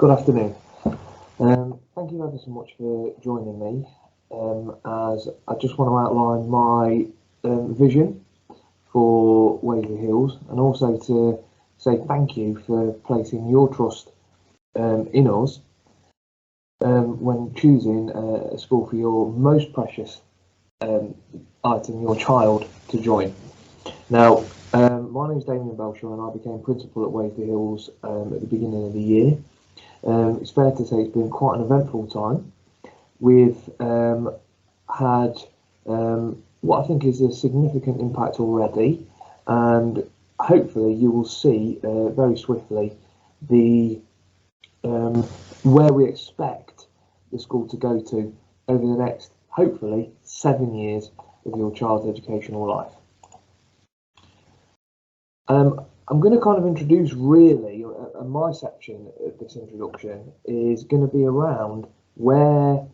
Good afternoon. Thank you ever so much for joining me, as I just want to outline my vision for Waseley Hills, and also to say thank you for placing your trust in us when choosing a school for your most precious item, your child, to join. Now, my name is Belshaw, and I became principal at Waseley Hills at the beginning of the year. It's fair to say it's been quite an eventful time. We've had what I think is a significant impact already, and hopefully you will see very swiftly the where we expect the school to go to over the next, hopefully, 7 years of your child's educational life. I'm going to kind of introduce, really, my section of this introduction is going to be around where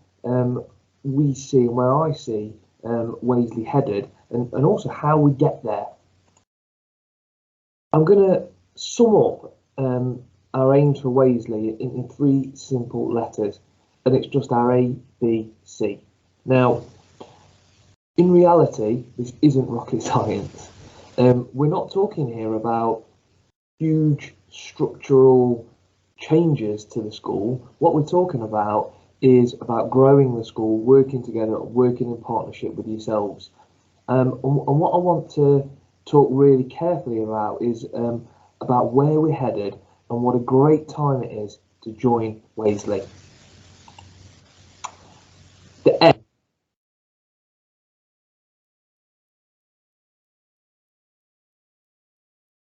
we see and where I see Waseley headed, and also how we get there. I'm going to sum up our aims for Waseley in 3 simple letters, and it's just our A, B, C. Now, in reality, this isn't rocket science. We're not talking here about huge structural changes to the school. What we're talking about is about growing the school, working together, working in partnership with yourselves. And what I want to talk really carefully about is about where we're headed and what a great time it is to join Waseley. The A.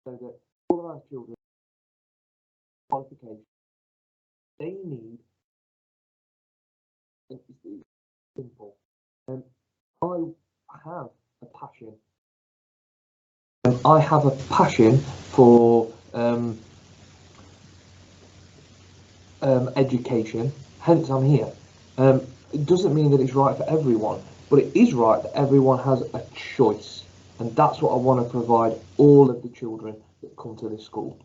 So that all of our children qualification they need, and it's simple. I have a passion. I have a passion for education, hence I'm here. It doesn't mean that it's right for everyone, but it is right that everyone has a choice, and that's what I want to provide all of the children that come to this school.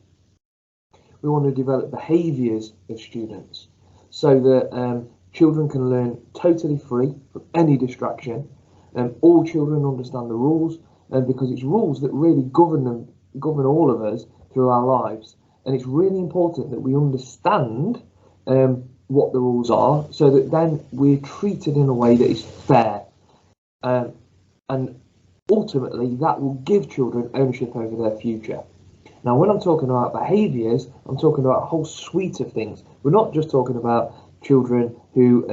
We want to develop behaviours of students so that children can learn totally free from any distraction, and all children understand the rules, because it's rules that really govern all of us through our lives. And it's really important that we understand what the rules are, so that then we're treated in a way that is fair, and ultimately that will give children ownership over their future. Now, when I'm talking about behaviours, I'm talking about a whole suite of things. We're not just talking about children who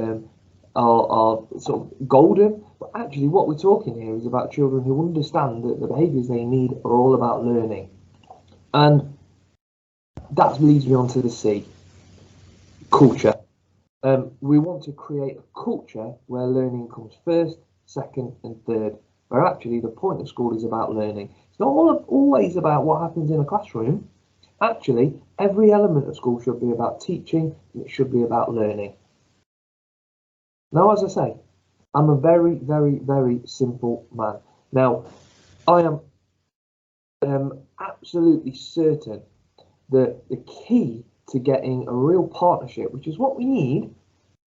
are sort of golden, but actually what we're talking here is about children who understand that the behaviours they need are all about learning. And that leads me on to the C, culture. We want to create a culture where learning comes first, second and third, where actually the point of school is about learning. It's not always about what happens in a classroom. Actually, every element of school should be about teaching, and it should be about learning. Now, as I say, I'm a very, very, very simple man. Now, I am absolutely certain that the key to getting a real partnership, which is what we need,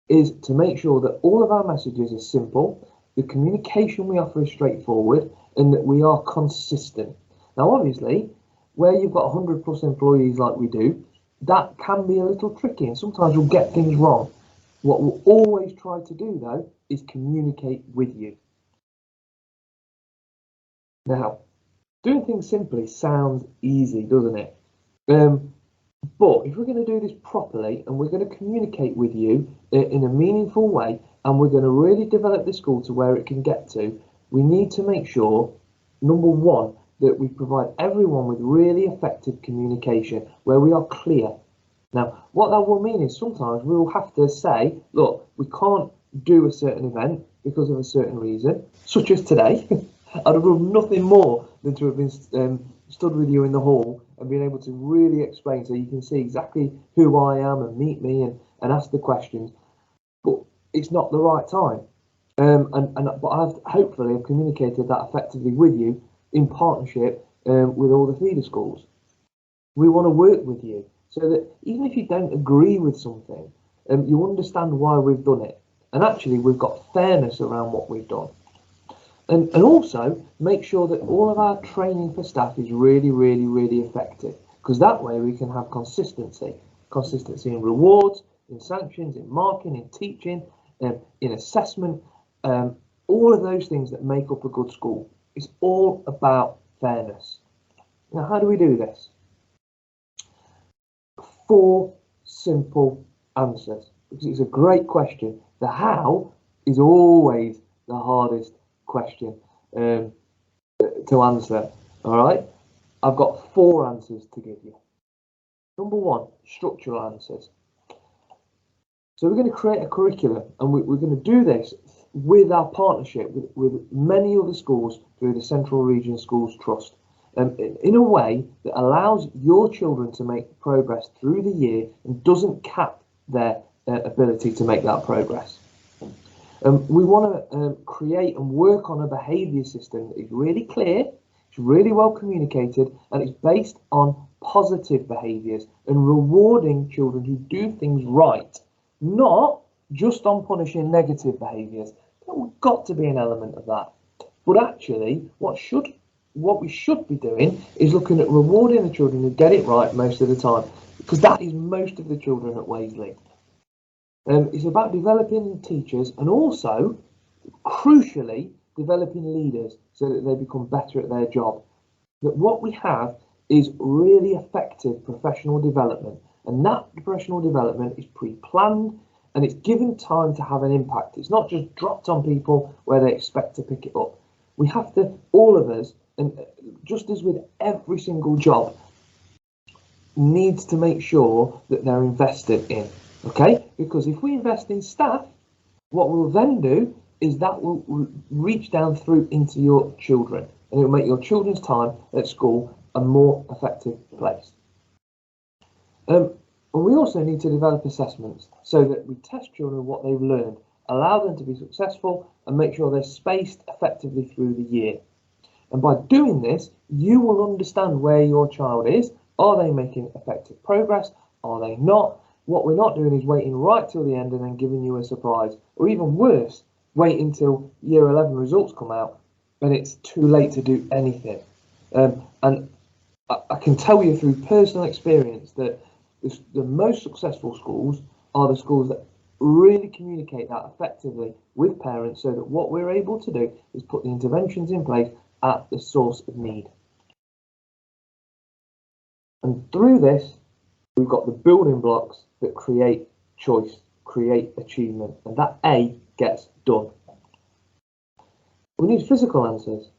is to make sure that all of our messages are simple, the communication we offer is straightforward, and that we are consistent. Now, obviously, where you've got 100+ employees like we do, that can be a little tricky, and sometimes we'll get things wrong. What we'll always try to do, though, is communicate with you. Now, doing things simply sounds easy, doesn't it? But if we're going to do this properly, and we're going to communicate with you in a meaningful way, and we're going to really develop the school to where it can get to, we need to make sure, number one, that we provide everyone with really effective communication where we are clear. Now, what that will mean is sometimes we will have to say, look, we can't do a certain event because of a certain reason, such as today. I'd have loved nothing more than to have been stood with you in the hall and being able to really explain, so you can see exactly who I am and meet me and ask the questions. But it's not the right time. But I've hopefully communicated that effectively with you in partnership with all the feeder schools. We want to work with you. so that even if you don't agree with something, you understand why we've done it. And actually, we've got fairness around what we've done. And also make sure that all of our training for staff is really, really, really effective, because that way we can have consistency in rewards, in sanctions, in marking, in teaching, in assessment, all of those things that make up a good school. It's all about fairness. Now, how do we do this? 4 simple answers, because it's a great question. The how is always the hardest question to answer. All right, I've got 4 answers to give you. Number 1, structural answers. So we're going to create a curriculum, and we're going to do this with our partnership with many other schools through the Central Region Schools Trust, in a way that allows your children to make progress through the year and doesn't cap their ability to make that progress. We want to create and work on a behaviour system that is really clear, it's really well communicated, and it's based on positive behaviours and rewarding children who do things right, not just on punishing negative behaviours. There's got to be an element of that. But actually, what we should be doing is looking at rewarding the children who get it right most of the time, because that is most of the children at Waseley. It's about developing teachers and also, crucially, developing leaders so that they become better at their job. That what we have is really effective professional development, and that professional development is pre-planned and it's given time to have an impact. It's not just dropped on people where they expect to pick it up. We have to, all of us, and just as with every single job, needs to make sure that they're invested in. Okay, because if we invest in staff, what we'll then do is that will reach down through into your children, and it will make your children's time at school a more effective place. And we also need to develop assessments so that we test children what they've learned, allow them to be successful, and make sure they're spaced effectively through the year. And by doing this, you will understand where your child is. Are they making effective progress? Are they not? What we're not doing is waiting right till the end and then giving you a surprise, or even worse, wait until year 11 results come out and it's too late to do anything. And I can tell you through personal experience that the most successful schools are the schools that really communicate that effectively with parents, so that what we're able to do is put the interventions in place at the source of need. And through this, we've got the building blocks that create choice, create achievement, and that A gets done. We need physical answers.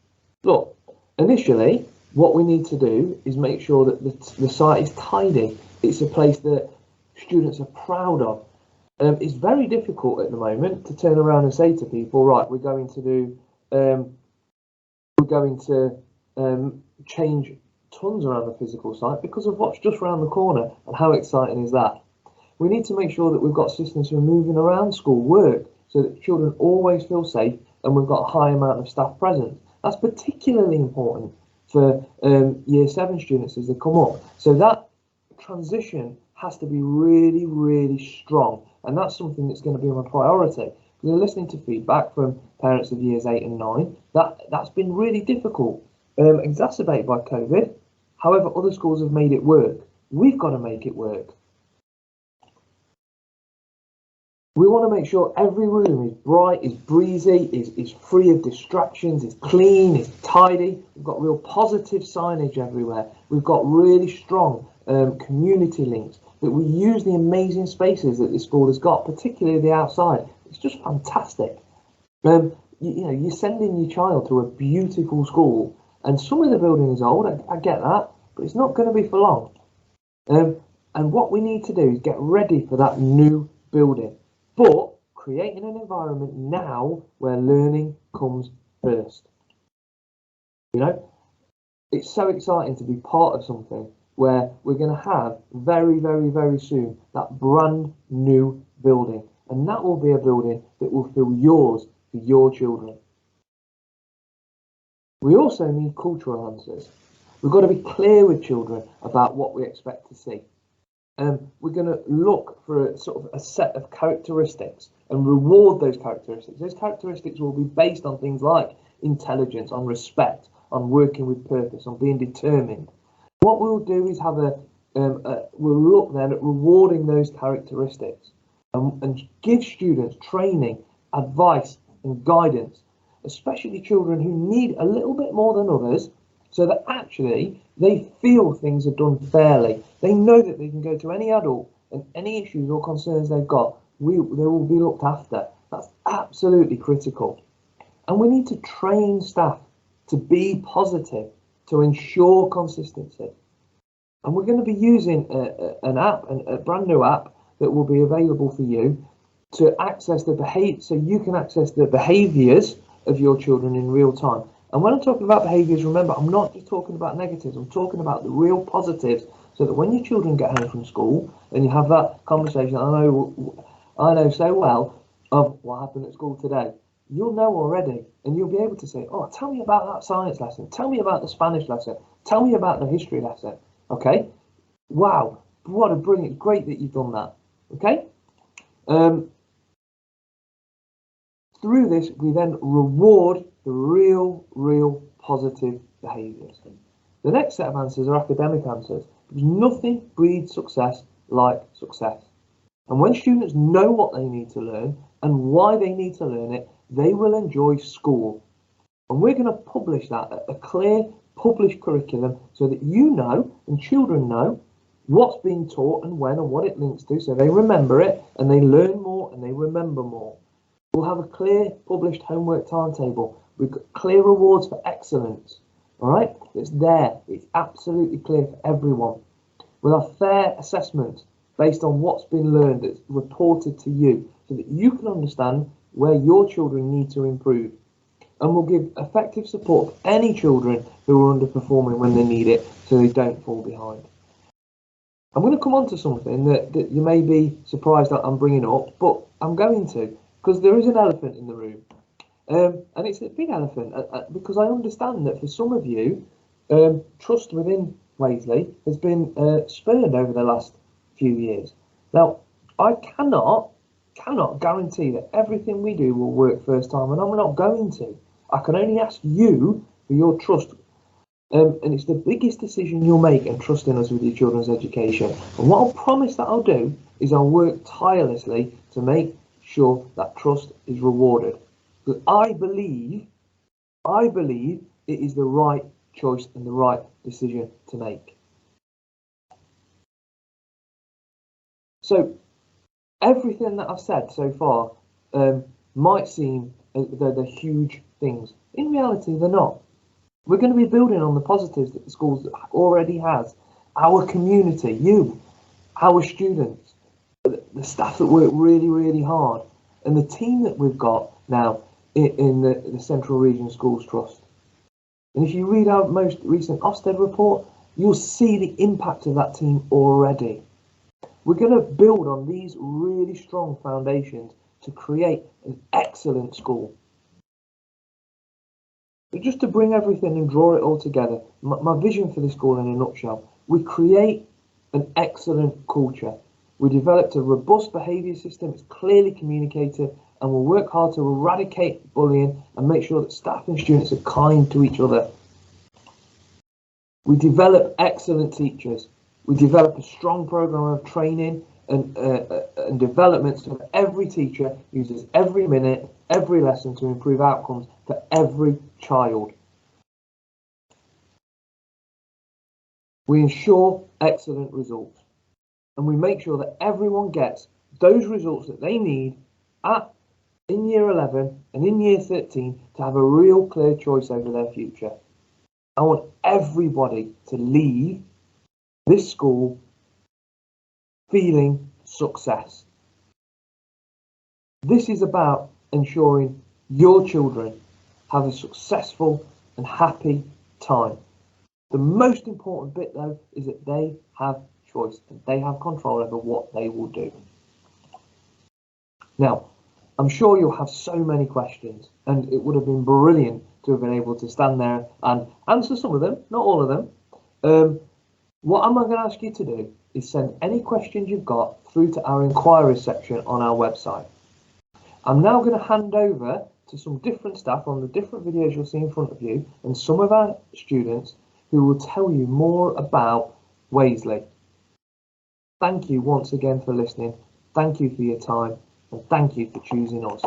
Look, initially, what we need to do is make sure that the site is tidy. It's a place that students are proud of. It's very difficult at the moment to turn around and say to people, right, we're going to change tons around the physical site because of what's just around the corner, and how exciting is that? We need to make sure that we've got systems for moving around school work so that children always feel safe and we've got a high amount of staff presence. That's particularly important for year 7 students as they come up. So that transition has to be really, really strong, and that's something that's going to be my priority. We're listening to feedback from parents of years 8 and 9. That's been really difficult, exacerbated by COVID. However, other schools have made it work. We've got to make it work. We want to make sure every room is bright, is breezy, is free of distractions, is clean, is tidy. We've got real positive signage everywhere. We've got really strong community links, that we use the amazing spaces that this school has got, particularly the outside. It's just fantastic. You know, you're sending your child to a beautiful school, and some of the building is old, I get that, but it's not going to be for long. And what we need to do is get ready for that new building, but creating an environment now where learning comes first. You know, it's so exciting to be part of something where we're going to have very, very, very soon that brand new building, and that will be a building that will feel yours for your children. We also need cultural answers. We've got to be clear with children about what we expect to see. We're going to look for a sort of a set of characteristics and reward those characteristics. Those characteristics will be based on things like intelligence, on respect, on working with purpose, on being determined. What we'll do is have we'll look then at rewarding those characteristics and give students training, advice and guidance, especially children who need a little bit more than others, so that actually they feel things are done fairly. They know that they can go to any adult and any issues or concerns they've got, they will be looked after. That's absolutely critical. And we need to train staff to be positive, to ensure consistency. And we're going to be using an app, a brand new app that will be available for you to access the behavior, so you can access the behaviors of your children in real time. And when I'm talking about behaviours, remember, I'm not just talking about negatives, I'm talking about the real positives, so that when your children get home from school and you have that conversation, I know so well of what happened at school today, you'll know already, and you'll be able to say, oh, tell me about that science lesson, tell me about the Spanish lesson, tell me about the history lesson, okay? Wow, what a brilliant, great that you've done that, okay? Through this, we then reward the real positive behaviours. The next set of answers are academic answers, because nothing breeds success like success. And when students know what they need to learn and why they need to learn it, they will enjoy school. And we're going to publish that, a clear published curriculum, so that you know and children know what's being taught and when and what it links to, so they remember it and they learn more and they remember more. We'll have a clear published homework timetable. We've got clear rewards for excellence. All right, it's there. It's absolutely clear for everyone. We'll have fair assessments based on what's been learned, that's reported to you, so that you can understand where your children need to improve. And we'll give effective support for any children who are underperforming when they need it, so they don't fall behind. I'm going to come on to something that you may be surprised that I'm bringing up, but I'm going to, because there is an elephant in the room. And it's a big elephant, because I understand that for some of you, trust within Waseley has been spurned over the last few years. Now, I cannot guarantee that everything we do will work first time, and I'm not going to. I can only ask you for your trust. And it's the biggest decision you'll make, and trusting us with your children's education. And what I'll promise that I'll do is I'll work tirelessly to make sure that trust is rewarded. Because I believe it is the right choice and the right decision to make. So everything that I've said so far might seem they're huge things. In reality, they're not. We're going to be building on the positives that the schools already has. Our community, you, our students, the staff that work really hard, and the team that we've got now in the Central Region Schools Trust. And if you read our most recent Ofsted report, you'll see the impact of that team already. We're going to build on these really strong foundations to create an excellent school. But just to bring everything and draw it all together, my vision for the school in a nutshell: we create an excellent culture. We developed a robust behaviour system, it's clearly communicated, and we'll work hard to eradicate bullying and make sure that staff and students are kind to each other. We develop excellent teachers. We develop a strong programme of training and development, so that every teacher uses every minute, every lesson to improve outcomes for every child. We ensure excellent results, and we make sure that everyone gets those results that they need in year 11 and in year 13 to have a real clear choice over their future. I want everybody to leave this school feeling success. This is about ensuring your children have a successful and happy time. The most important bit, though, is that they have choice and they have control over what they will do. Now, I'm sure you'll have so many questions, and it would have been brilliant to have been able to stand there and answer some of them, not all of them. What am I going to ask you to do is send any questions you've got through to our inquiries section on our website. I'm now going to hand over to some different staff on the different videos you'll see in front of you, and some of our students who will tell you more about Waseley. Thank you once again for listening. Thank you for your time, and thank you for choosing us.